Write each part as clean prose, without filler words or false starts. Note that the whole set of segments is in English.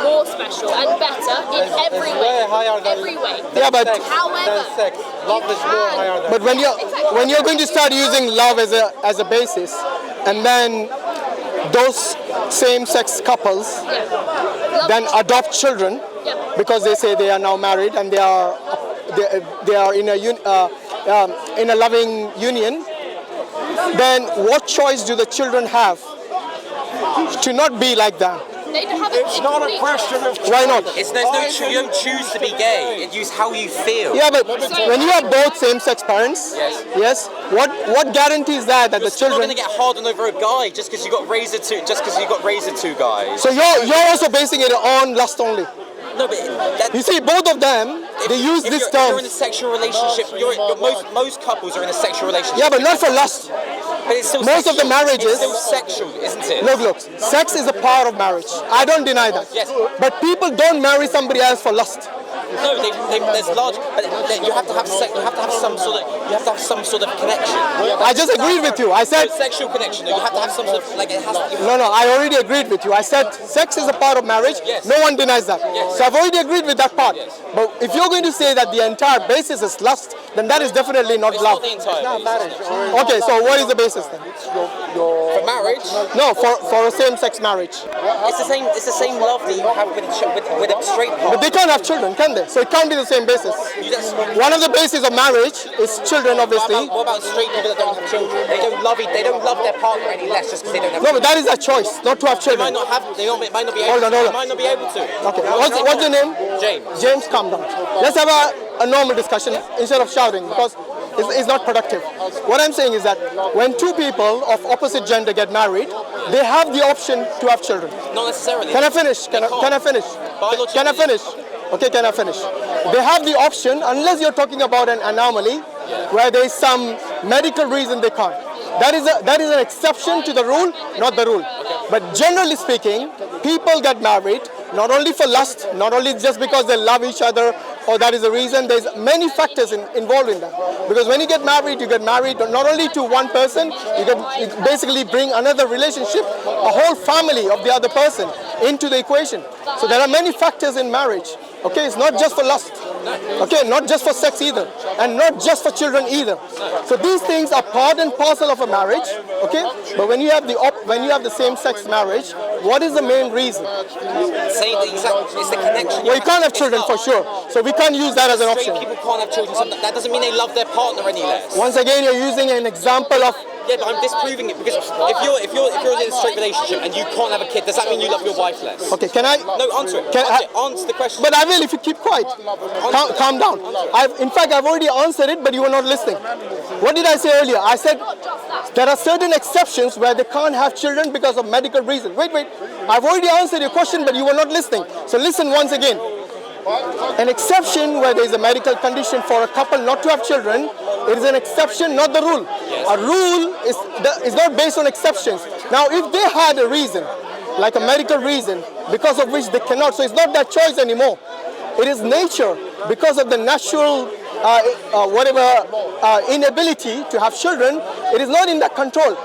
more special and better in every way. Every way. Yeah, but however, sex. Love is more higher than. but when you're going to start using love as a basis, and then those same-sex couples then adopt children because they say they are now married and they are in a loving union, then what choice do the children have to not be like that? It's not a question of choice. Why not? There's no you don't choose to be gay. It's how you feel. Yeah, but when you have both same-sex parents, yes, what guarantees that the You're children? not going to get hardened over a guy just because you got raised to two guys. So you're also basing it on lust only. No, but You see, both of them, they use this If term. you're in a sexual relationship, most couples are in a sexual relationship. Yeah, but not for lust. But it's still most of the marriages. It's still sexual, isn't it? Look, sex is a part of marriage. I don't deny that. Yes. But people don't marry somebody else for lust. No, there's large. But you have to have sex. You have to have some sort of. You have to have some sort of connection. I just agreed with you. I said sexual connection. You have to have some sort of it has to. no. I already agreed with you. I said sex is a part of marriage. Yes. No one denies that. Yes. So I've already agreed with that part. Yes. But if you're going to say that the entire basis is lust, then that is definitely not It's love. not the entire. Not marriage. Okay, so what is the basis then? For marriage, No, for a same-sex marriage. it's the same. It's the same love that you have with a straight But partner. they can't have children, can they? So it can't be the same basis. One of the bases of marriage is children, obviously. What about straight people that don't have children? They don't love their partner any less just because they don't have. No, but that is a choice, not to have They children. might not have. They might not be able. Hold on. They might not be able to. Okay, what's your name? James. James, calm down. Let's have a normal discussion instead of shouting because it's not productive. What I'm saying is that when two people of opposite gender get married, they have the option to have children. Not necessarily. Can I finish? Can I finish? Can I finish? Okay, can I finish? They have the option, unless you're talking about an anomaly where there is some medical reason they can't. That is an exception to the rule, not the rule. But generally speaking, people get married not only for lust, not only just because they love each other or that is the reason. There's many factors involved in that. Because when you get married not only to one person, you basically bring another relationship, a whole family of the other person into the equation. So there are many factors in marriage. Okay, it's not just for lust. Okay, not just for sex either, and not just for children either. So these things are part and parcel of a marriage. Okay, but when you have the same-sex marriage, what is the main reason? It's the connection. Well, you can't have children for sure, so we can't use that as an option. Straight people can't have children. That doesn't mean they love their partner any less. Once again, you're using an example of. Yeah, but I'm disproving it because if you're in a straight relationship and you can't have a kid, does that mean you love your wife less? Okay, can I? No, answer it. Answer the question. But I will if you keep quiet. Calm down. In fact, I've already answered it, but you were not listening. What did I say earlier? I said there are certain exceptions where they can't have children because of medical reasons. Wait. I've already answered your question, but you were not listening. So listen once again. An exception where there is a medical condition for a couple not to have children, it is an exception, not the rule. A rule is not based on exceptions. Now, if they had a reason, like a medical reason, because of which they cannot, so it's not their choice anymore. It is nature, because of the natural inability to have children, it is not in their control.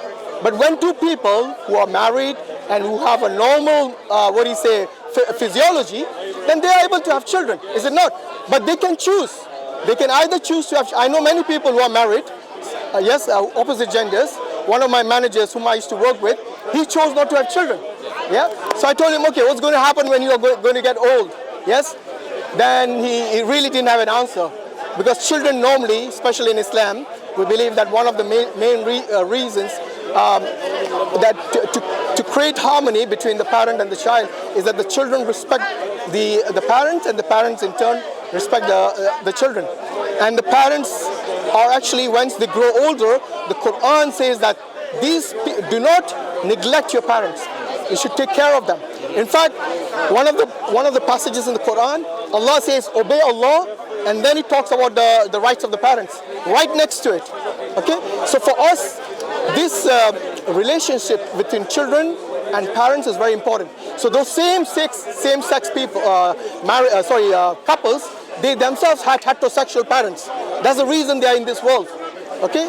But when two people who are married and who have a normal, physiology, then they are able to have children, is it not? But they can choose. They can either choose to have, I know many people who are married, opposite genders. One of my managers whom I used to work with, he chose not to have children. Yeah. So I told him, okay, what's going to happen when you are going to get old? Yes. Then he really didn't have an answer. Because children normally, especially in Islam, we believe that one of the main reasons that to create harmony between the parent and the child is that the children respect the parents, and the parents in turn respect the children. And the parents are actually, once they grow older, the Quran says that do not neglect your parents. You should take care of them. In fact, one of the passages in the Quran, Allah says, obey Allah, and then He talks about the rights of the parents, right next to it. Okay? So for us, this relationship between children and parents is very important. So those same-sex people, couples, they themselves had heterosexual parents. That's the reason they are in this world. Okay?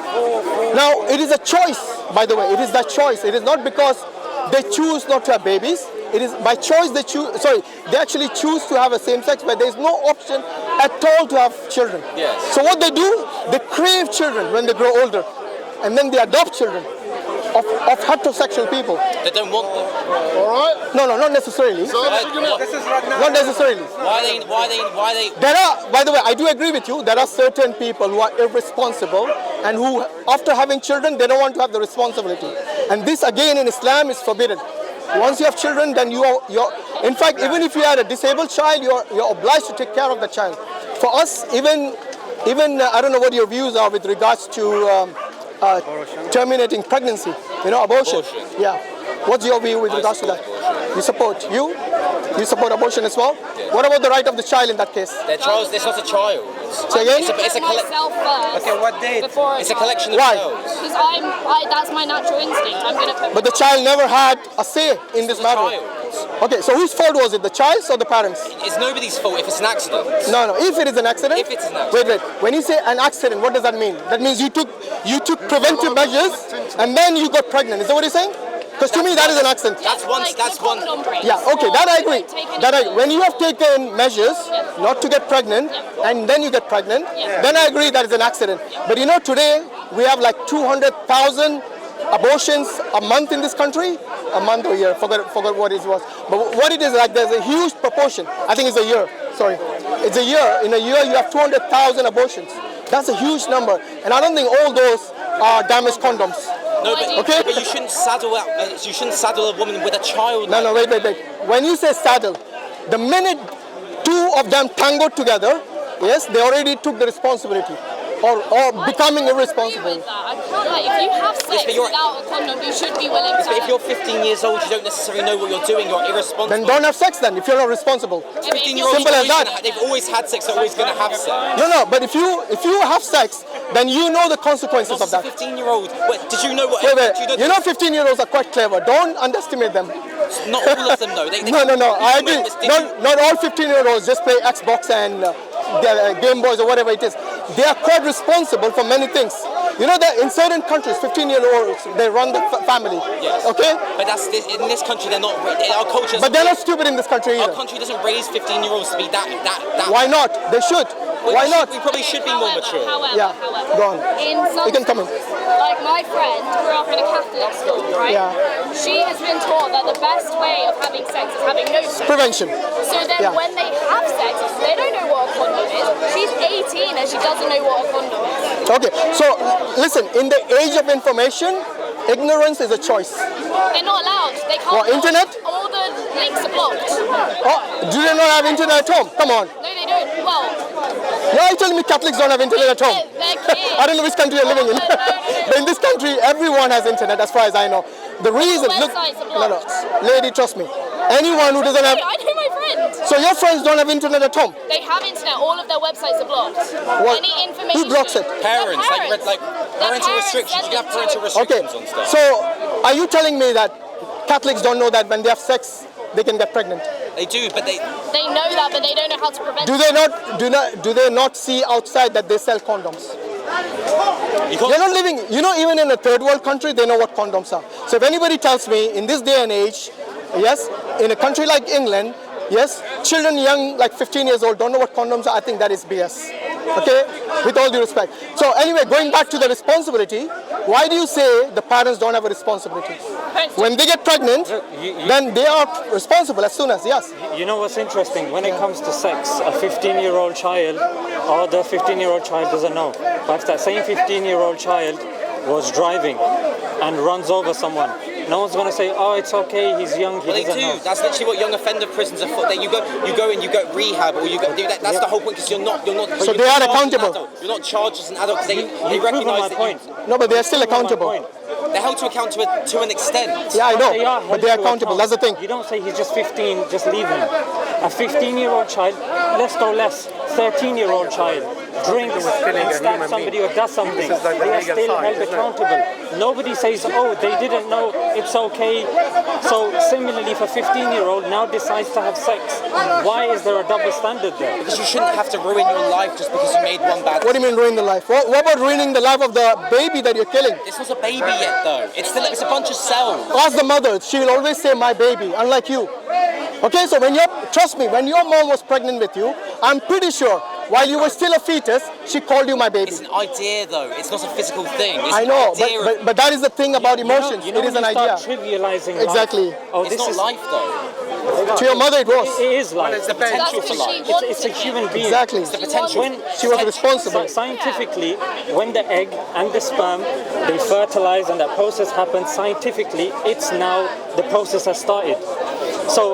Now, it is a choice, by the way. It is that choice. It is not because they choose not to have babies. It is by choice they choose. Sorry, they actually choose to have a same sex, but there is no option at all to have children. Yes. So what they do, they crave children when they grow older, and then they adopt children of heterosexual people. They don't want them. All right. No, not necessarily. So Not necessarily. Why they? There are, by the way, I do agree with you. There are certain people who are irresponsible and who, after having children, they don't want to have the responsibility. And this, again, in Islam is forbidden. Once you have children, then you're. In fact, even if you had a disabled child, you're obliged to take care of the child. For us, even I don't know what your views are with regards to terminating pregnancy. Abortion. Yeah. What's your view with regards to that? You support You support abortion as well? Yes. What about the right of the child in that case? Their child, it's not a child. Say again? It's a myself first. Okay, what date? It's a collection of Why? cells. Because that's my natural instinct. I'm gonna put. But the child never had a say in this matter. Okay, so whose fault was it? The child's or the parents? It's nobody's fault if it's an accident. No. If it is an accident. If it's an accident. Wait. When you say an accident, what does that mean? That means you took preventive measures and then you got pregnant. Is that what you're saying? Because to me that is an accident. That's one. Yeah. Okay. That I agree. When you have taken measures not to get pregnant and then you get pregnant, then I agree that is an accident. But today we have like 200,000 abortions a month in this country. A month or a year, forgot what it was. But what it is, like, there's a huge proportion. I think it's a year. Sorry, it's a year. In a year, you have 200,000 abortions. That's a huge number, and I don't think all those are damaged condoms. No, but you shouldn't saddle a woman with a child. No, wait. When you say saddle, the minute two of them tangoed together, yes, they already took the responsibility. Or becoming irresponsible. I can't, if you have sex without a condom, you should be willing to. But if you're 15 years old, you don't necessarily know what you're doing. You're irresponsible. Then don't have sex then. If you're not responsible. 15-year-olds, simple as that. They've always had sex. They're always going to have sex. No. But if you have sex, then you know the consequences of that. 15-year-old. Did you know what? Wait. 15-year-olds are quite clever. Don't underestimate them. Not all of them, though. No. I agree. Not all 15-year-olds just play Xbox and Game Boys or whatever it is. They are quite responsible for many things. That in certain countries, 15-year-olds, they run the family. Yes. Okay? But in this country, they're not. Our culture. But they're not stupid in this country either. Our country doesn't raise 15-year-olds to be that. Why not? They should. Why not? We probably should be more mature. However, go on. You can come in. Like my friend grew up in a Catholic school, right? Yeah. She has been taught that the best way of having sex is having no sex. Prevention. So then when they have sex, they don't know what a condom is. She's 18 and she doesn't know what a condom is. Okay, so listen, in the age of information, ignorance is a choice. They're not allowed. They can't. What, internet? All the links are blocked. Do they not have internet at home? Come on. No, they don't. Well, Why are you telling me Catholics don't have internet at home? they're kids. I don't know which country you're living in. But in this country, everyone has internet, as far as I know. The reason, websites are blocked. lady, trust me. Anyone who doesn't have. I know my friend. So your friends don't have internet at home? They have internet. All of their websites are blocked. What? Any information. Who blocks it? Parents, like parental restrictions. You can have parental restrictions on stuff. So are you telling me that Catholics don't know that when they have sex, they can get pregnant? They do, but They know that, but they don't know how to prevent it. Do they not see outside that they sell condoms? They're not living, even in a third world country, they know what condoms are. So if anybody tells me in this day and age, yes, in a country like England, yes, children young, like 15 years old, don't know what condoms are, I think that is BS. Okay, with all due respect. So anyway, going back to the responsibility, why do you say the parents don't have a responsibility? When they get pregnant, then they are responsible as soon as, yes. You know what's interesting? When it comes to sex, a 15-year-old child or the 15-year-old child doesn't know. But if that same 15-year-old child was driving and runs over someone, no one's going to say, oh, it's okay, he's young, he doesn't know. That's literally what young offender prisons are for. You go in, you go rehab, or you go do that. That's the whole point, because you're not. So they are accountable. You're not charged as an adult, because they recognise that point. No, but they are still accountable. They're held to account to an extent. Yeah, I know, but they are accountable. That's the thing. You don't say he's just 15, just leave him. A 15-year-old child, let's go less, 13-year-old child, drinks and stabs somebody or does something, they are still held accountable. Nobody says, oh, they didn't know, it's okay. So similarly, if a 15-year-old now decides to have sex, why is there a double standard there? Because you shouldn't have to ruin your life just because you made one bad. What do you mean ruin the life? What about ruining the life of the baby that you're killing? It's not a baby yet, though. It's a bunch of cells. Ask the mother. She will always say my baby, unlike you. Okay, so trust me, when your mom was pregnant with you, I'm pretty sure while you were still a fetus, she called you my baby. It's an idea, though. It's not a physical thing. It's I know, an idea but that is the thing about emotions. You know it is an idea. Trivializing exactly. Life. Oh, it's not life, though. To your mother, it was. It is life. It's the potential for life. It's a human being. Exactly. It's the potential. She was responsible. Scientifically, when the egg and the sperm, they fertilize and that process happens, scientifically, it's now, the process has started. So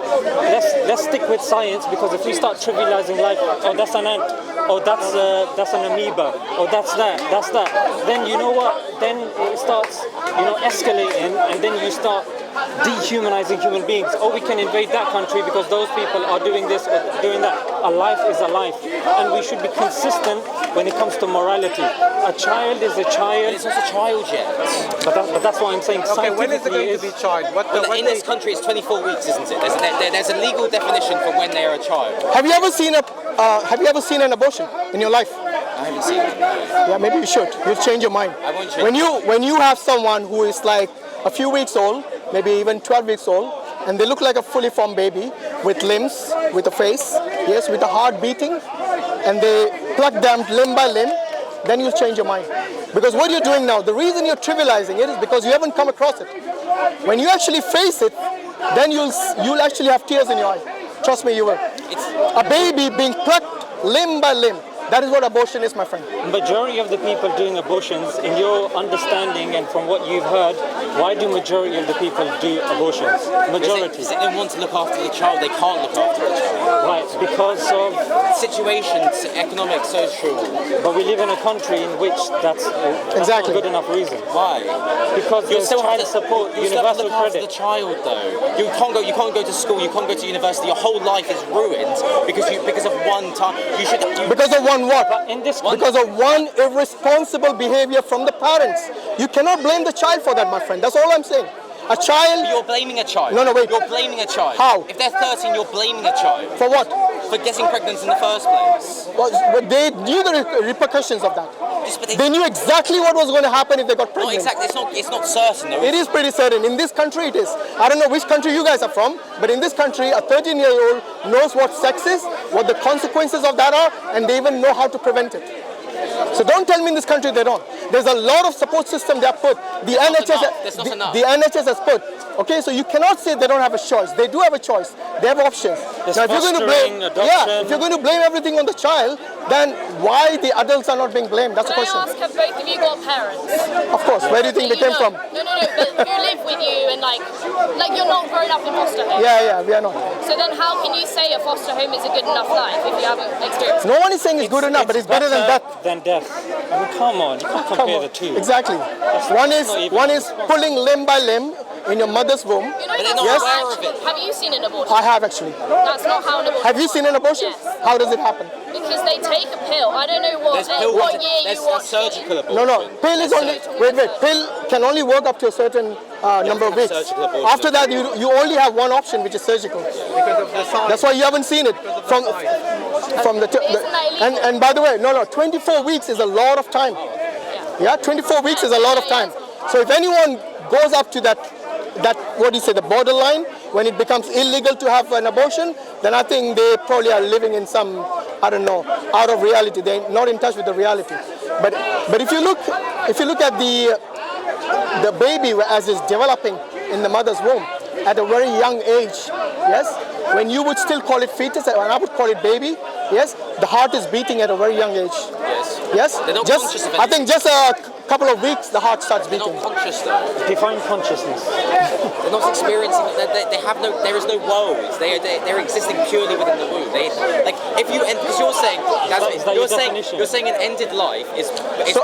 let's stick with science, because if we start trivializing life, oh, that's an ant, oh, that's an amoeba, oh, that's that, then you know what? Then it starts, escalating, and then you start dehumanizing human beings. Oh, we can invade that country because those people are doing this or doing that. A life is a life, and we should be consistent when it comes to morality. A child is a child. It's not a child yet. But that's what I'm saying. Okay, when is it going to be child? In this country, it's 24 weeks, isn't it? There's a legal definition for when they are a child. Have you ever seen an abortion in your life? I haven't seen it. Yeah, maybe you should. You'll change your mind. I won't change. When you have someone who is like a few weeks old, maybe even 12 weeks old, and they look like a fully formed baby with limbs, with a face, yes, with a heart beating, and they pluck them limb by limb, then you'll change your mind. Because what you're doing now, the reason you're trivializing it is because you haven't come across it. When you actually face it, then you'll actually have tears in your eyes. Trust me, you will. A baby being plucked limb by limb. That is what abortion is, my friend. Majority of the people doing abortions, in your understanding and from what you've heard, why do majority of the people do abortions? Majority. Because they want to look after the child. They can't look after the child. Right, because of situations, economic, social. But we live in a country in which that's not a good enough reason. Why? Because there's child support, universal credit. The child, though, you can't go to school. You can't go to university. Your whole life is ruined because of one time. Because of one what? Because of one irresponsible behavior from the parents. You cannot blame the child for that, my friend. That's all I'm saying. A child... But you're blaming a child. No, wait. You're blaming a child. How? If they're 13, you're blaming a child. For what? For getting pregnant in the first place. Well, but they knew the repercussions of that. They knew exactly what was going to happen if they got pregnant. Not exactly. It's not certain. Though. It is pretty certain. In this country, it is. I don't know which country you guys are from, but in this country, a 13-year-old knows what sex is, what the consequences of that are, and they even know how to prevent it. So don't tell me in this country they don't. There's a lot of support system they have put. The NHS has put. Okay, so you cannot say they don't have a choice. They do have a choice. They have options. There's now, if you're going to blame everything on the child, then why the adults are not being blamed? That's the question. Can I ask, have both of you got parents? Of course. Where do you think they came from? No, but who live with you and like you're not grown up in foster home. Yeah, we are not. So then how can you say a foster home is a good enough life if you haven't experienced it? No one is saying it's good enough, but it's better than death. I mean, come on, you can't compare the two. Exactly. One is pulling limb by limb in your mother's womb. You know, that's have you seen an abortion? I have actually. That's not how an abortion Have you seen an abortion? Yes. How does it happen? Because they take a pill. I don't know what year you watched surgical abortion. No. Pill is only wait. Pill can only work up to a certain number of weeks. After that, you only have one option, which is surgical. Because of the science. That's why you haven't seen it from the and by the way, 24 weeks is a lot of time. Yeah, 24 weeks is a lot of time. So if anyone goes up to that what do you say, the borderline, when it becomes illegal to have an abortion, then I think they probably are living in some, I don't know, out of reality. They're not in touch with the reality. But if you look at the baby as it's developing in the mother's womb at a very young age, yes, when you would still call it fetus, and I would call it baby, yes, the heart is beating at a very young age. Yes. They're not conscious of it. I think just a couple of weeks, the heart starts They're beating. not conscious though. Define consciousness. They're not experiencing. They have no. There is no woes. They're existing purely within the womb. If you because you're saying Is that your definition? you're saying an ended life is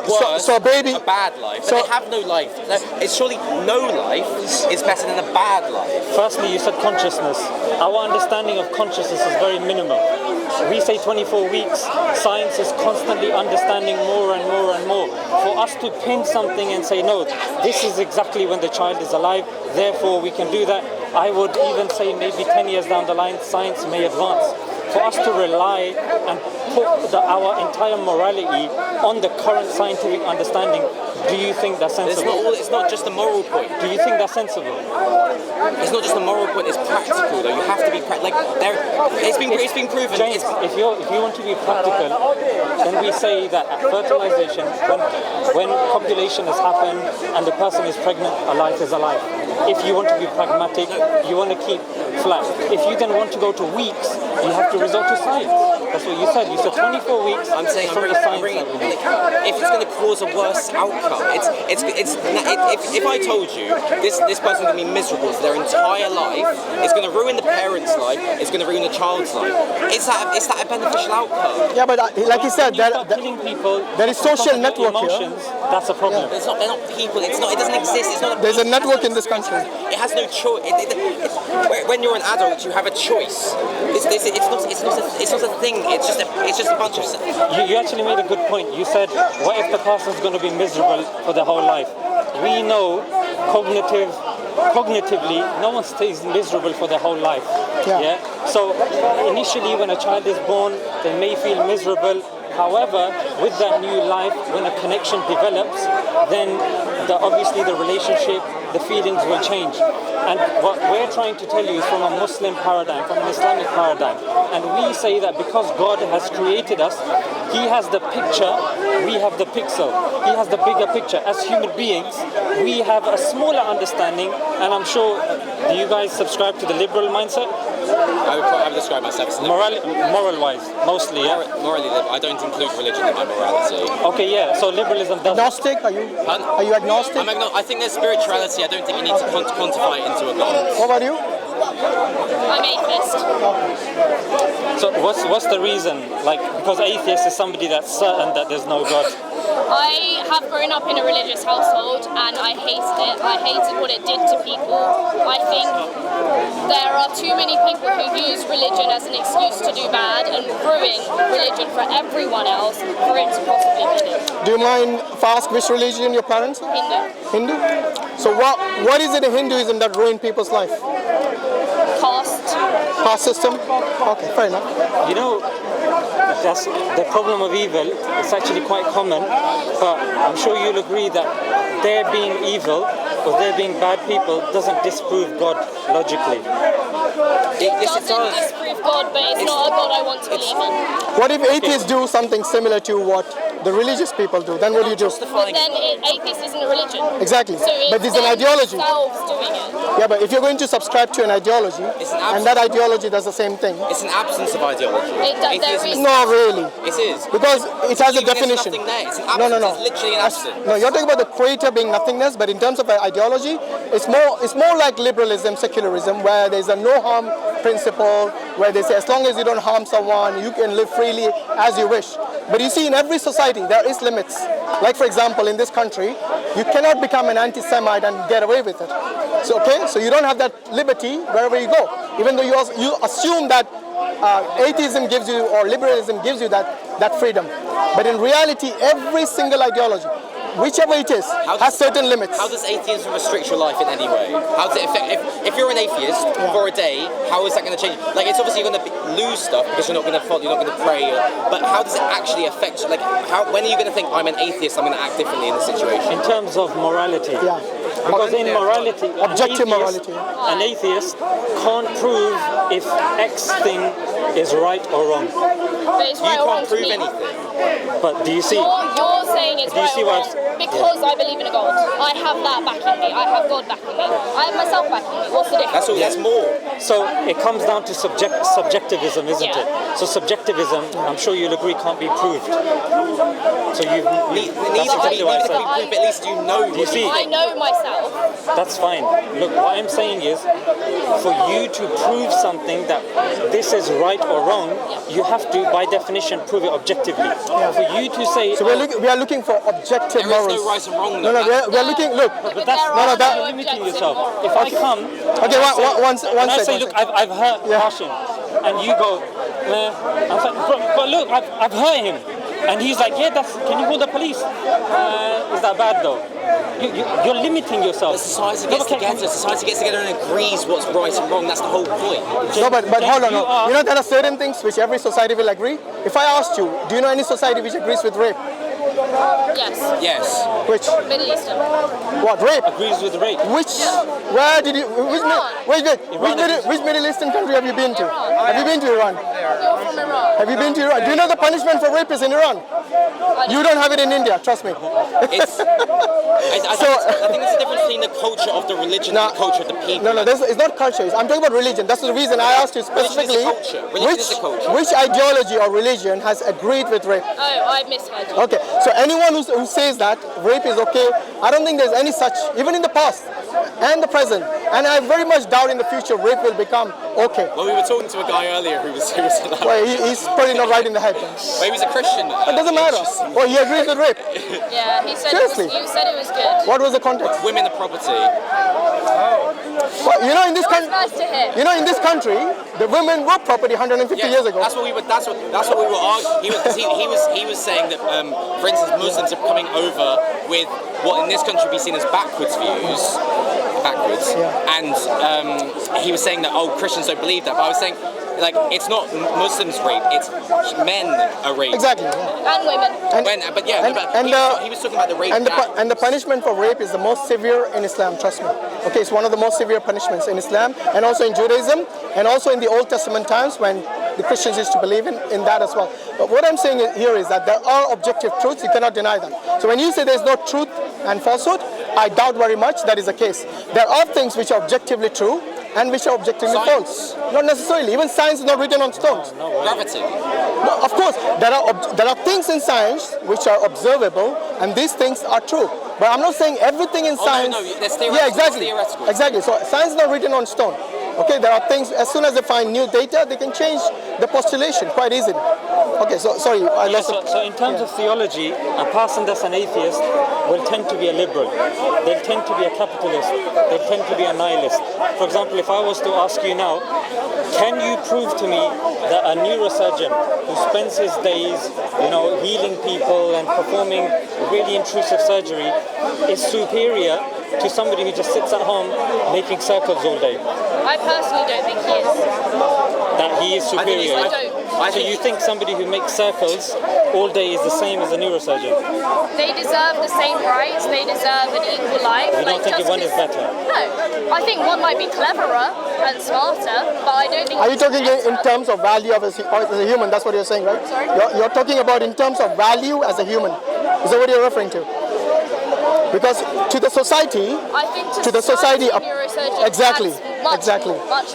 worse So baby, than a bad life. But so- they have no life. It's surely no life is better than a bad life. Firstly, you said consciousness. Our understanding of consciousness is very minimal. We say 24 weeks. Science is constantly understanding more and more and more. For us to pin something and say, no, this is exactly when the child is alive, therefore we can do that, I would even say maybe 10 years down the line, science may advance. For us to rely and put our entire morality on the current scientific understanding, do you think that's sensible? It's not just a moral point. Do you think that's sensible? It's not just a moral point. It's practical though. You have to be it's been proven. James, if you want to be practical, then we say that at fertilization, when copulation has happened and the person is pregnant, a life is a life. If you want to be pragmatic, you want to keep flat. If you then want to go to weeks, you have to resort to science. That's what you said. You said 24 weeks. I'm saying from the science. If it's going to cause a worse outcome, if I told you this person's going to be miserable for their entire life, it's going to ruin the parent's life, it's going to ruin the child's life. Is that a beneficial outcome? yeah, but like you said, When you start killing people, there is social because of network here. emotions, that's a problem. They're not people. It doesn't exist. It's not. There's a network in this country. It has no choice. When you're an adult, you have a choice. It's not a thing. It's just a bunch of. You actually made a good point. You said, what if the person's going to be miserable for their whole life? We know cognitively, no one stays miserable for their whole life. Yeah. So initially, when a child is born, they may feel miserable. However, with that new life, when a connection develops, then obviously the relationship, the feelings will change. And what we're trying to tell you is from a Muslim paradigm, from an Islamic paradigm. And we say that because God has created us, He has the picture, we have the pixel. He has the bigger picture. As human beings, we have a smaller understanding, and I'm sure, do you guys subscribe to the liberal mindset? I would describe myself as Moral-wise, mostly, yeah? morally liberal. I don't include religion in my morality. Okay, yeah, so liberalism doesn't. Agnostic? Are you agnostic? I think there's spirituality. I don't think you need to quantify it into a God. What about you? I'm atheist. So what's the reason? Like, because atheist is somebody that's certain that there's no God. I have grown up in a religious household and I hated it. I hated what it did to people. I think there are too many people who use religion as an excuse to do bad and ruin religion for everyone else for it to possibly be good. Do you mind if I ask which religion your parents are? Hindu. Hindu? So what is it in Hinduism that ruined people's life? Caste system? Okay, fair enough. You know, that's the problem of evil. It's actually quite common, but I'm sure you'll agree that their being evil or their being bad people doesn't disprove God logically. It doesn't disprove God, but it's not a God I want to believe in. What if atheists do something similar to what the religious people do? Then what do you do? But then atheist isn't a religion. Exactly. So it's But it's an ideology. themselves doing it. Yeah, but if you're going to subscribe to an ideology, and that ideology does the same thing. It's an absence of ideology. There is. Not really. It is. Because it has a There's definition. nothing there. It's an absence. No. It's literally an absence. No, you're talking about the creator being nothingness, but in terms of ideology, it's more like liberalism, secularism, where there's a no harm principle, where they say as long as you don't harm someone, you can live freely as you wish. But you see, in every society, there is limits. Like, for example, in this country, you cannot become an anti-Semite and get away with it. So you don't have that liberty wherever you go. Even though you assume that atheism gives you, or liberalism gives you that freedom. But in reality, every single ideology, whichever it is, has certain limits. How does atheism restrict your life in any way? How does it affect, if you're an atheist for a day, how is that going to change? Like, it's obviously going to lose stuff because you're not going to follow, you're not going to pray, but how does it actually affect you? Like, when are you going to think, I'm an atheist, I'm going to act differently in this situation? In terms of morality, Because in morality, Objective morality. an atheist can't prove if X thing is right or wrong. But it's You right or wrong can't to prove me. anything. But do you see? You're saying it's Do you right see or what wrong because I believe in a God. I have that backing me. I have God backing me. I have myself backing me. What's the difference? That's all. That's more. So it comes down to subjectivism, isn't Yeah. it? So subjectivism, I'm sure you'll agree, can't be proved. So you Neither can be I- proved, but at least you know. you see? I know myself. That's fine. Look, what I'm saying is, for you to prove something that this is right or wrong, you have to, by definition, prove it objectively. For you to say, So we are looking for objective There is morals. no right and wrong. No, though. we are looking. Look. but that's There no, are that- you're limiting objective yourself. morals. If I come, Okay, one and I say, second. look, I've hurt Hashim, and you go, I'm like, but look, I've hurt him, and he's like, yeah, can you call the police? Is that bad though? You're limiting yourself. The society No, gets okay, together. Society gets together and agrees what's right and wrong. That's the whole point. No, but hold on. You are- You know there are certain things which every society will agree. If I asked you, do you know any society which agrees with rape? Yes. Yes. Which? Middle Eastern. What rape? Agrees with rape. Which? Where did you? Iran. Which Middle Eastern country have you been to? Iran. Have you been to Iran? You're from Iran. Have you been to Iran? Do you know the punishment for rape is in Iran? You don't have it in India. Trust me. It's. I think there's a difference between the culture of the religion and the culture of the people. No, it's not culture. I'm talking about religion. That's the reason I asked you specifically. Religion is a culture. Which ideology or religion has agreed with rape? Oh, I misheard you. Okay, so anyone who says that rape is okay, I don't think there's any such, even in the past and the present, and I very much doubt in the future rape will become okay. Well, we were talking to a guy earlier who was like, Well, he's probably not right in the head. well, he was a Christian. It doesn't matter. Well, he agrees with rape. Yeah, he said Seriously? you said it was good. What was the context? Women are property. Well, you know, in this It was country, nice to hear. you know, in this country, the women were property 150 years ago. That's what we were. That's what we were arguing. He was saying that, for instance, Muslims are coming over with what in this country would be seen as backwards views, and he was saying that Christians don't believe that. But I was saying, like, it's not Muslims rape, it's men are raped. Exactly. And women. He was talking about the rape. And the punishment for rape is the most severe in Islam, trust me. Okay, it's one of the most severe punishments in Islam and also in Judaism and also in the Old Testament times when the Christians used to believe in that as well. But what I'm saying here is that there are objective truths, you cannot deny them. So when you say there's no truth and falsehood, I doubt very much that is the case. There are things which are objectively true and which are objectively false. Not necessarily. Even science is not written on stones. Gravity. No, of course, there are things in science which are observable, and these things are true. But I'm not saying everything in science. No, that's theoretical. Yeah, exactly. That's theoretical. Exactly. So science is not written on stone. Okay, there are things. As soon as they find new data, they can change the postulation quite easily. Okay, so sorry, I lost. So in terms of theology, a person that's an atheist will tend to be a liberal. They'll tend to be a capitalist. They'll tend to be a nihilist. For example, if I was to ask you now, can you prove to me that a neurosurgeon who spends his days, healing people and performing really intrusive surgery is superior to somebody who just sits at home making circles all day? I personally don't think he is. That he is superior? I don't. So you think somebody who makes circles all day is the same as a neurosurgeon? They deserve the same rights. They deserve an equal life. You don't think one is better? No. I think one might be cleverer and smarter, but I don't think. Are you talking in better. terms of value as a human? That's what you're saying, right? Sorry? You're talking about in terms of value as a human. Is that what you're referring to? Because to the society, I think to the society, neurosurgeon exactly. Much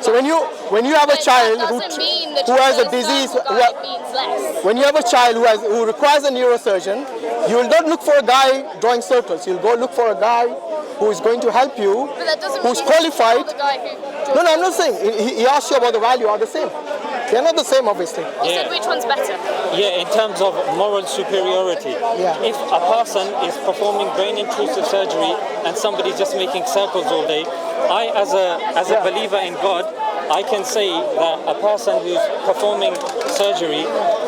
So when you have a child who has a disease, means less. when you have a child who requires a neurosurgeon, you will not look for a guy drawing circles. You'll go look for a guy who is going to help you, But that doesn't who's mean qualified. The guy who No, I'm not saying. He asked you about the value. Are the same? They're not the same, obviously. He said which one's better. Yeah, in terms of moral superiority. Yeah. If a person is performing brain intrusive surgery and somebody's just making circles all day, I, as a believer in God, I can say that a person who's performing surgery,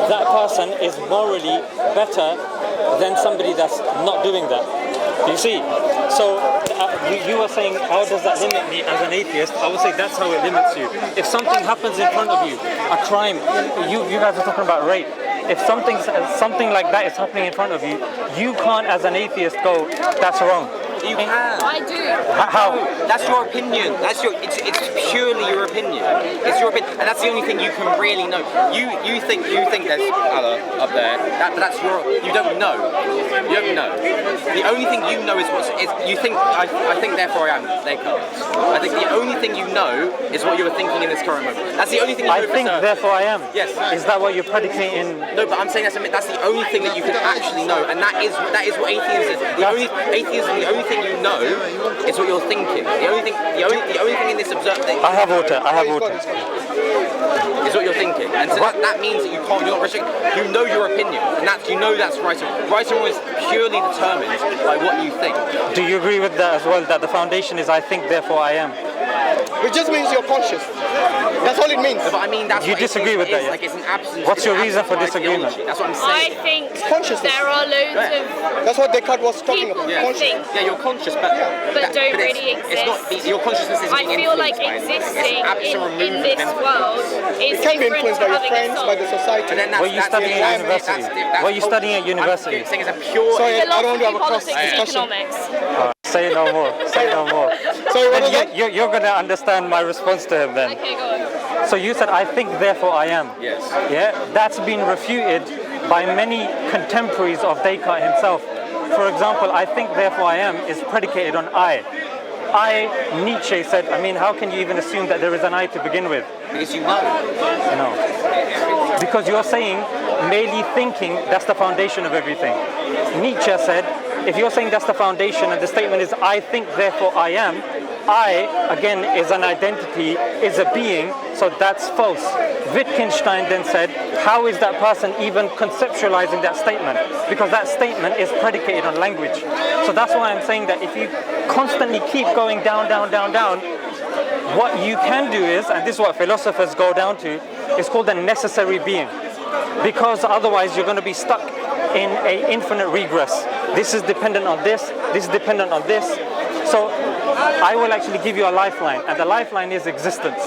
that person is morally better than somebody that's not doing that. You see? So you were saying, how does that limit me as an atheist? I would say that's how it limits you. If something happens in front of you, a crime, you guys are talking about rape. If something like that is happening in front of you, you can't as an atheist go, that's wrong. You can. I do. How? That's your opinion. It's purely your opinion. It's your opinion, and that's the only thing you can really know. You think there's Allah up there. That's your. You don't know. You don't know. The only thing you know is you think. I think therefore I am. Descartes. I think the only thing you know is what you were thinking in this current moment. That's the only thing you know. I think therefore I am. Yes. Is that what you're predicating? No, but I'm saying that's the only thing that you can actually know, and that is what atheism is. The only thing you know is what you're thinking. The only thing in this I have water. is what you're thinking, and so that means that you're not restricted. You know your opinion, and that's right. Right and wrong is purely determined by what you think. Do you agree with that as well? That the foundation is I think, therefore I am. Which just means you're conscious. That's all it means. But I mean, that's You what disagree with that, yeah? Like it's an absolute. What's your it's reason for absolute disagreement? ideology. That's what I'm I saying. think Consciousness. there are loads of That's what Descartes was talking people about. who Conscious. think Yeah, you're conscious, but don't it's- really It's not exist. your consciousness isn't I being feel like influenced by it. existing It's absolute in removal this of influence. world is It can be different influenced to by your having friends, a by the soul. society. But then What are you studying at university? What are you studying at university? I'm saying it's a pure. Sorry, I don't want to Philosophy, have a cross politics, discussion. economics. Say no more. Say no more. Sorry, what was Then that? you're going to understand my response to him then. Okay, go on. So you said I think, therefore I am. Yes. Yeah, that's been refuted by many contemporaries of Descartes himself. For example, I think, therefore I am is predicated on I. Nietzsche said, I mean, how can you even assume that there is an I to begin with? Because you know. No. Because you're saying, merely thinking, that's the foundation of everything. Nietzsche said, if you're saying that's the foundation and the statement is, I think, therefore I am, I, again, is an identity, is a being, so that's false. Wittgenstein then said, how is that person even conceptualizing that statement? Because that statement is predicated on language. So that's why I'm saying that if you constantly keep going down, what you can do is, and this is what philosophers go down to, is called a necessary being. Because otherwise you're going to be stuck in an infinite regress. This is dependent on this is dependent on this. So I will actually give you a lifeline, and the lifeline is existence.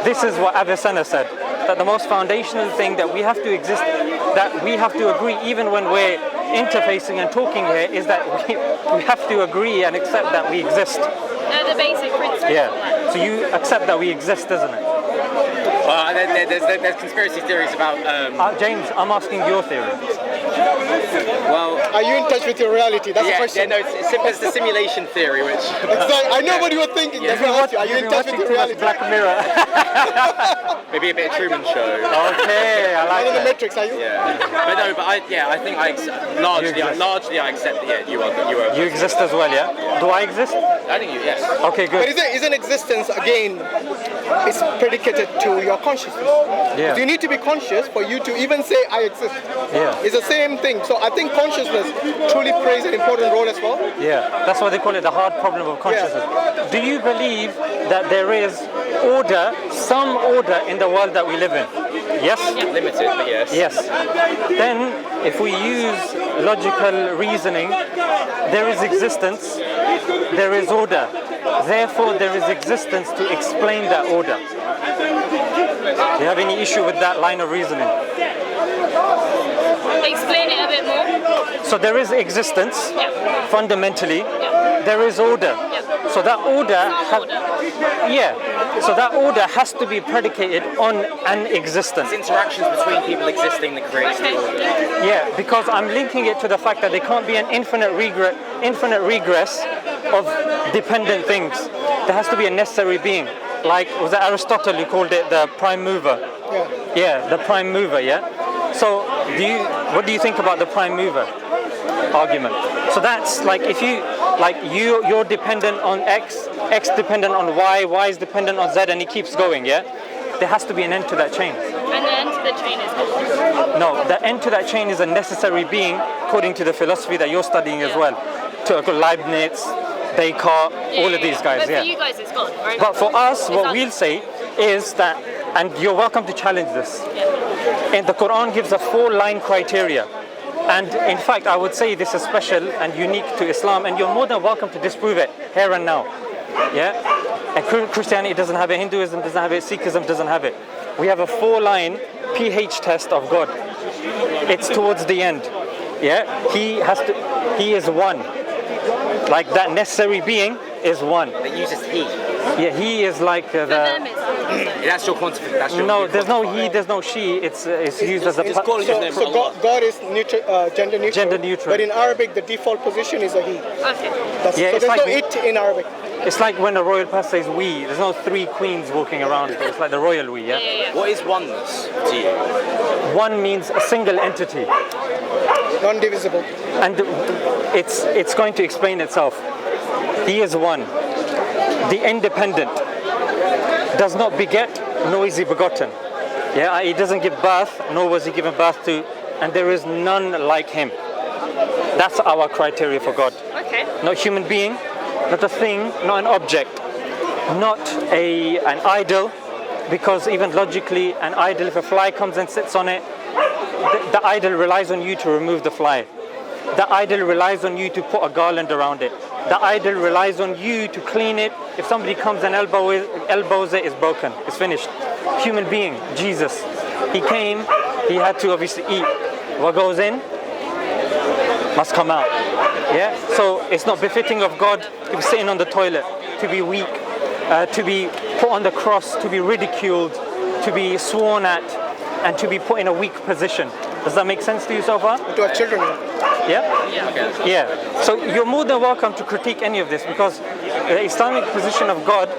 This is what Avicenna said, that the most foundational thing that we have to exist, that we have to agree even when we're interfacing and talking here, is that we have to agree and accept that we exist. They're the basic principles. Yeah. So you accept that we exist, isn't it? Well, there's conspiracy theories about. James, I'm asking your theory. Well, Are you in touch with your reality? That's the question. no, it's the simulation theory, which. Exactly. I know what you were thinking. That's why I asked you. Are you in touch with your reality? Black Mirror. Maybe a bit of Truman Show. Okay, I like Not in the that. Matrix, are you? Yeah, I think largely I accept that. Yeah, you are. You exist as well, yeah? Do I exist? I think you. Yes. Okay, But good. isn't existence, again, it's predicated to your consciousness? Yeah. You need to be conscious for you to even say, I exist. Yeah. It's the same thing. So I think consciousness truly plays an important role as well. Yeah, that's why they call it the hard problem of consciousness. Do you believe that there is order, some order in the world that we live in? Yes? Limited, but yes. Yes. Then, if we use logical reasoning, there is existence, there is order. Therefore, there is existence to explain that order. Do you have any issue with that line of reasoning? Explain it a bit more. So there is existence, Yeah. fundamentally. Yeah. There is order. Yeah. So that order, Order. So that order has to be predicated on an existence. It's interactions between people existing that creates the order. Yeah, because I'm linking it to the fact that there can't be an infinite regress of dependent things. There has to be a necessary being. Like, was it Aristotle who called it the prime mover? Yeah, the prime mover, yeah? So, what do you think about the prime mover argument? So that's like, if you're dependent on X dependent on Y is dependent on Z, and it keeps going, yeah? There has to be an end to that chain. And the end to the chain is God. No, the end to that chain is a necessary being, according to the philosophy that you're studying as well. To Leibniz, Descartes, all of these guys, But yeah. for you guys, it's God, right? But for us, what that- we'll say is that, and you're welcome to challenge this, and the Quran gives a 4-line criteria. And in fact, I would say this is special and unique to Islam, and you're more than welcome to disprove it here and now. Yeah? And Christianity doesn't have it, Hinduism doesn't have it, Sikhism doesn't have it. We have a 4-line pH test of God. It's towards the end. Yeah? He is one. like that necessary being is one. It uses he. Yeah, he is like For them, the. it's opposite. That's your quantification. No, there's no he, there's no she. It's used as a. So God is neutral, gender neutral. Gender neutral. But in Arabic, the default position is a he. Okay. Yeah, So it's there's like- no it in Arabic. It's like when the royal pass says we. There's no three queens walking around. It's like the royal we. Yeah. Yeah. What is oneness to you? One means a single entity, Non-divisible. and it's going to explain itself. He is one. The independent does not beget, nor is he begotten. Yeah, he doesn't give birth, nor was he given birth to, and there is none like him. That's our criteria for God. Okay. Not human being, not a thing, not an object, not an idol, because even logically, an idol, if a fly comes and sits on it, the idol relies on you to remove the fly. The idol relies on you to put a garland around it. The idol relies on you to clean it. If somebody comes and elbows it, it's broken. It's finished. Human being, Jesus. He came, he had to obviously eat. What goes in must come out. Yeah? So it's not befitting of God to be sitting on the toilet, to be weak, to be put on the cross, to be ridiculed, to be sworn at, and to be put in a weak position. Does that make sense to you so far? To have children. Yeah? Yeah. So you're more than welcome to critique any of this, because the Islamic position of God,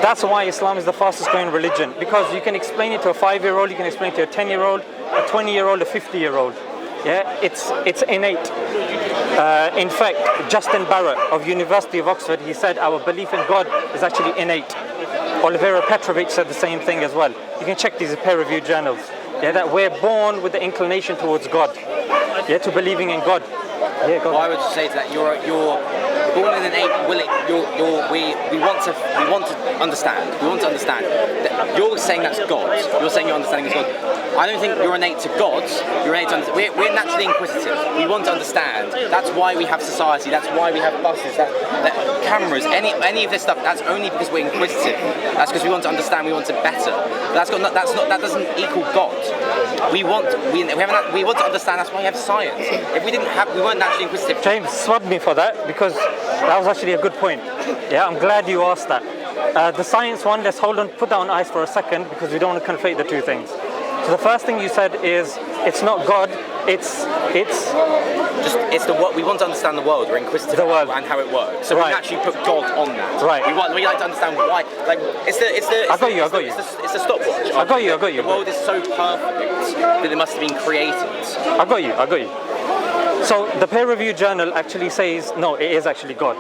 that's why Islam is the fastest growing religion, because you can explain it to a 5-year-old, you can explain it to a 10-year-old, a 20-year-old, a 50-year-old. Yeah, it's innate. In fact, Justin Barrett of University of Oxford, he said our belief in God is actually innate. Olivera Petrovic said the same thing as well. You can check these peer-reviewed journals. Yeah, that we're born with the inclination towards God. Yeah, to believing in God. Yeah, God. Well, I would just say to that you're born in an innate willing. We want to understand. We want to understand. You're saying that's God. You're saying your understanding is God. I don't think you're innate to God. You're innate to we're naturally inquisitive. We want to understand. That's why we have society. That's why we have buses. That cameras. Any of this stuff. That's only because we're inquisitive. That's because we want to understand. We want to better. But that doesn't equal God. We want to understand. That's why we have science. If we weren't naturally inquisitive. James, swab me for that, because that was actually a good point. Yeah, I'm glad you asked that. The science one, let's put that on ice for a second, because we don't want to conflate the two things. So the first thing you said is it's not God, it's we want to understand the world. We're inquisitive the world and how it works. So right. we actually put God on that. Right. We like to understand why. Like it's the. I got you. It's the stopwatch. I got you. The world is so perfect that it must have been created. I got you. So the peer-reviewed journal actually says no, it is actually God.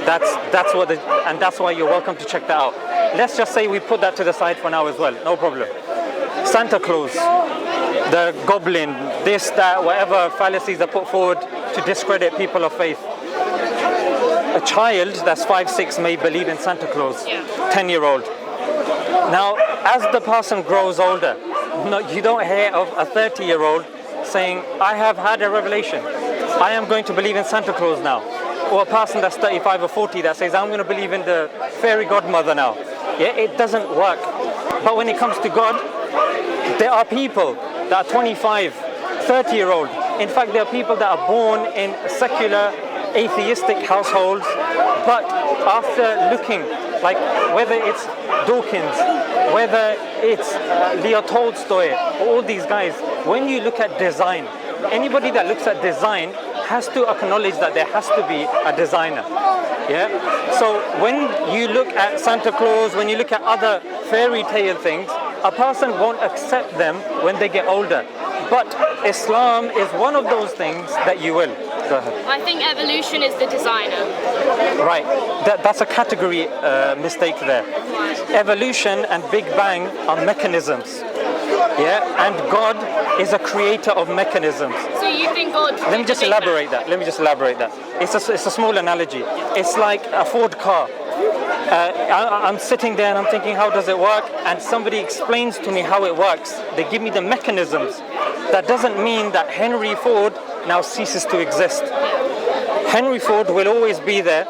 That's what and that's why you're welcome to check that out. Let's just say we put that to the side for now as well. No problem. Santa Claus, the goblin, this, that, whatever fallacies are put forward to discredit people of faith. A child that's 5, 6 may believe in Santa Claus, 10-year-old. Now, as the person grows older, you don't hear of a 30-year-old saying, I have had a revelation. I am going to believe in Santa Claus now. Or a person that's 35 or 40 that says, I'm going to believe in the fairy godmother now. Yeah, it doesn't work. But when it comes to God, there are people that are 25, 30-year-old. In fact, there are people that are born in secular, atheistic households, but after looking, like whether it's Dawkins, whether it's Leo Tolstoy, all these guys, when you look at design, anybody that looks at design has to acknowledge that there has to be a designer. Yeah. So when you look at Santa Claus, when you look at other fairy tale things, a person won't accept them when they get older. But Islam is one of those things that you will. Go ahead. I think evolution is the designer. Right. That's a category mistake there. Evolution and Big Bang are mechanisms. Yeah, and God is a creator of mechanisms. So you think God... Let me just elaborate that. It's a small analogy. It's like a Ford car. I'm sitting there and I'm thinking, how does it work? And somebody explains to me how it works. They give me the mechanisms. That doesn't mean that Henry Ford now ceases to exist. Henry Ford will always be there,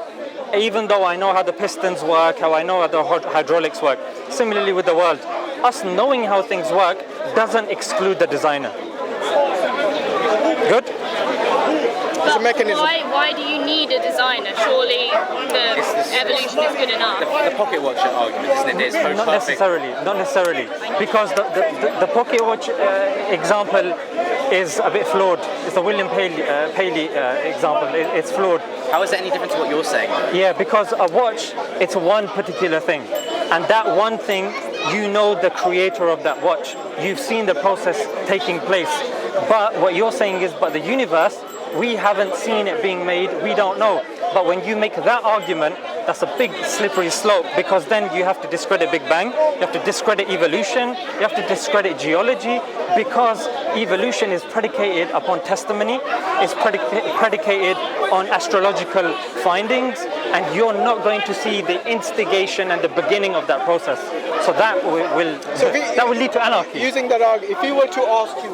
even though I know how the pistons work, how I know how the hydraulics work. Similarly with the world. Us knowing how things work doesn't exclude the designer. Good? It's a mechanism. Why do you need a designer? Surely the evolution is good enough. The pocket watch argument, isn't it? There's no Not perfect. necessarily, because the pocket watch example is a bit flawed. It's the William Paley example. It's flawed. How is it any different to what you're saying? Yeah, because a watch, it's one particular thing, and that one thing, you know the creator of that watch. You've seen the process taking place. But what you're saying is, but the universe, we haven't seen it being made. We don't know. But when you make that argument, that's a big slippery slope, because then you have to discredit Big Bang, you have to discredit evolution, you have to discredit geology, because evolution is predicated upon testimony, it's predicated on astrological findings, and you're not going to see the instigation and the beginning of that process. So that will lead to anarchy. Using that argument, if we were to ask you,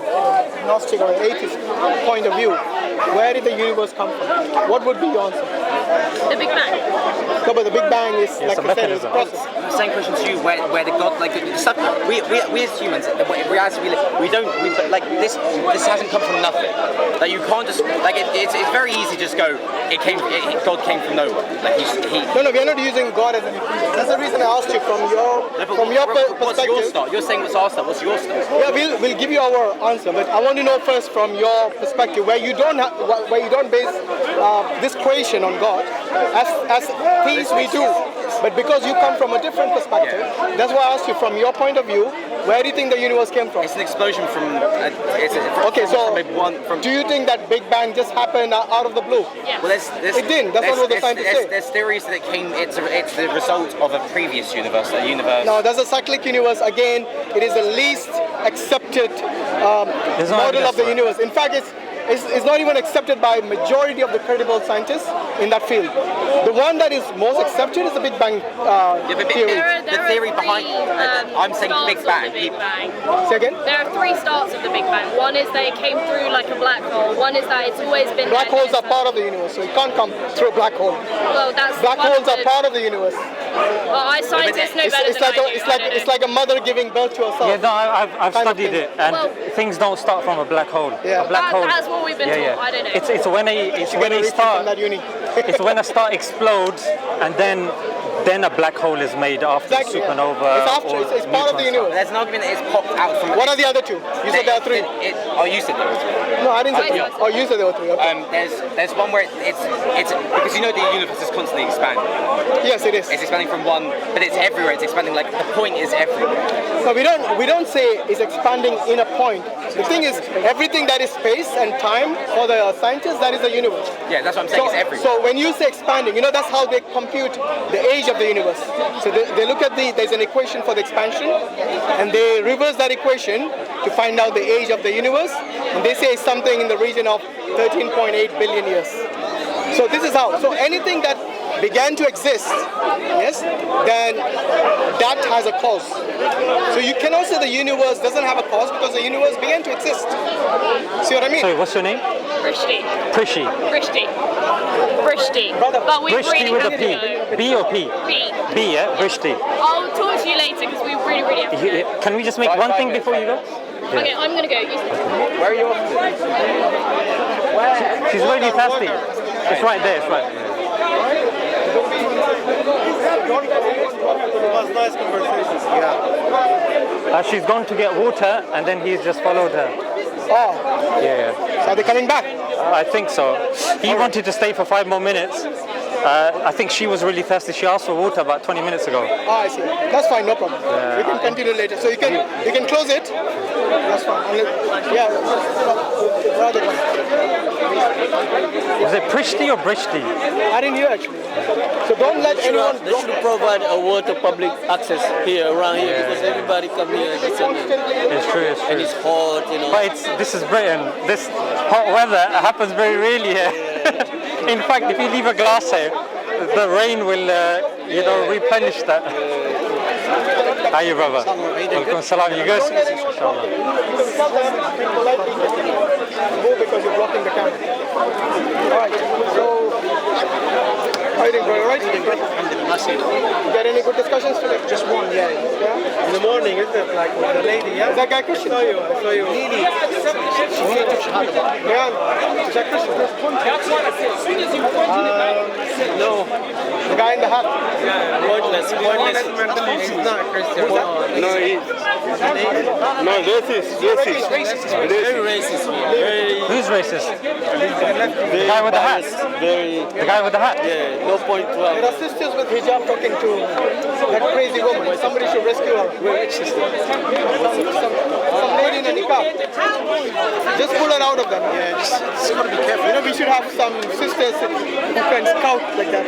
Gnostic or atheist point of view, where did the universe come from? What would be your answer? The Big Bang. No, but the Big Bang is like a I said, it's a mechanism. process. Same question to you, where the God, like the stuff, we as humans, the reality we don't, but like this hasn't come from nothing. Like you can't just, like it's very easy to just go, God came from nowhere. Like he. No, we are not using God as an equivalent. That's the reason I asked you from your perspective. What's your start? You're saying what's our start. What's your start? Yeah, we'll give you our answer, but I want to know first from your perspective, where you don't base this creation on God. As theists we do, but because you come from a different perspective, that's why I asked you from your point of view, where do you think the universe came from? It's an explosion from. Do you think that Big Bang just happened out of the blue? Yeah. Well, It didn't. That's not what the scientists say. There's theories that it's the result of a previous universe, a universe. No, that's a cyclic universe. Again, it is the least accepted model of the universe. In fact, it's not even accepted by majority of the credible scientists in that field. The one that is most accepted is the Big Bang theory. The theory behind. I'm saying Big Bang. Say again? There are three starts of the Big Bang. One is that it came through like a black hole. One is that it's always been. Black holes are part of the universe, so it can't come through a black hole. Well, that's Black one holes of are part of the universe. Well, scientists know better than I do. It's like a mother giving birth to herself. Yeah, no, I've studied it, and things don't start from a black hole. Yeah. A black hole. That's what we've been taught. I don't know. It's when a star. It's when a star explodes, and then a black hole is made after Exactly, supernova. It's after. It's part of the universe. There's an argument that it's popped out from. What are the other two? You said there are three. You said there were three. No, I didn't say three. Oh, you said there were three. Okay. There's one where it's because you know the universe is constantly expanding. Yes, it is. It's expanding from one, but it's everywhere. It's expanding. Like the point is everywhere. No, we don't say it's expanding in a point. The thing is, everything that is space and time for the scientists, that is the universe. Yeah, that's what I'm saying. It's everywhere. So when you say expanding, that's how they compute the age of the universe. So they look at there's an equation for the expansion, and they reverse that equation to find out the age of the universe, and they say it's something in the region of 13.8 billion years. So this is how. So anything that began to exist, yes, then that has a cause. So you cannot say the universe doesn't have a cause because the universe began to exist. See what I mean? Sorry, what's your name? Prishti. Prishi. But we Prishti really with have a to P. go. B or P? B. B, yeah? Prishti. I'll talk to you later because we really have to go. Can we just make one thing before you go? Okay, I'm gonna go. Where are you off to? She's really thirsty. It's right there, it's right there. It was nice conversations. Yeah. She's gone to get water, and then he's just followed her. Oh, Yeah. so are they coming back? I think so. He wanted to stay for 5 more minutes. I think she was really thirsty. She asked for water about 20 minutes ago. Oh, I see. That's fine, no problem. We can continue later. So you can close it. That's fine. Yeah. Rather one. Was it Prishti or Brishti? I didn't hear actually. So don't let anyone. They should provide a water public access here around here because everybody come here and it's It's true, it's and true. it's hot, But this is Britain. This hot weather happens very rarely here. In fact, if you leave a glass here, the rain will, replenish that. How are you, brother? Welcome, salam. You guys? Inshallah. Move because you're blocking the camera. All right. So, how are you doing, bro? All right? You got any good discussions today? Just one, yeah. In the morning, isn't it? Like with the lady, yeah? Is that guy Christian? I saw you. Lily. No. The guy in the hat. Pointless. He's not a Christian. No, racist. Very racist. Very. Who's racist? The guy with the hat. The guy with the hat. Yeah, no point There 12. are sisters with hijab talking to that crazy woman. Somebody should rescue her. Which sister? Some lady in a niqab. Just pull her out of them. Yeah, just gotta be careful. You know, we should have some sisters who can scout like that.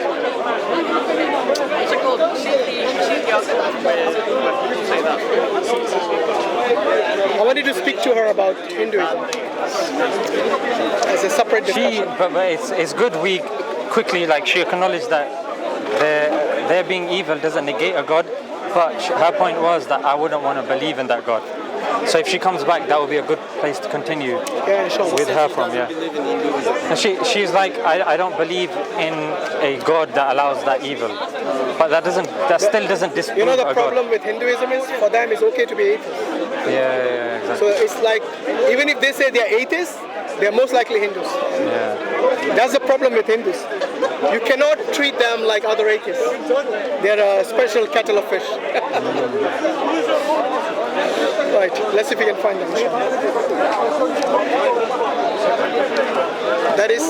I wanted to speak to her about Hinduism as a separate discussion. But it's good we quickly, like, she acknowledged that their being evil doesn't negate a God, but her point was that I wouldn't want to believe in that God. So if she comes back, that would be a good place to continue Yeah, sure. with her from, yeah. And she's like, I don't believe in a God that allows that evil, but that still doesn't disprove You know, the a problem God. with Hinduism is for them it's okay to be atheist. Yeah, So exactly. it's like, even if they say they're atheists, they're most likely Hindus. Yeah. That's the problem with Hindus. You cannot treat them like other atheists. They're a special kettle of fish. Right, let's see if we can find them.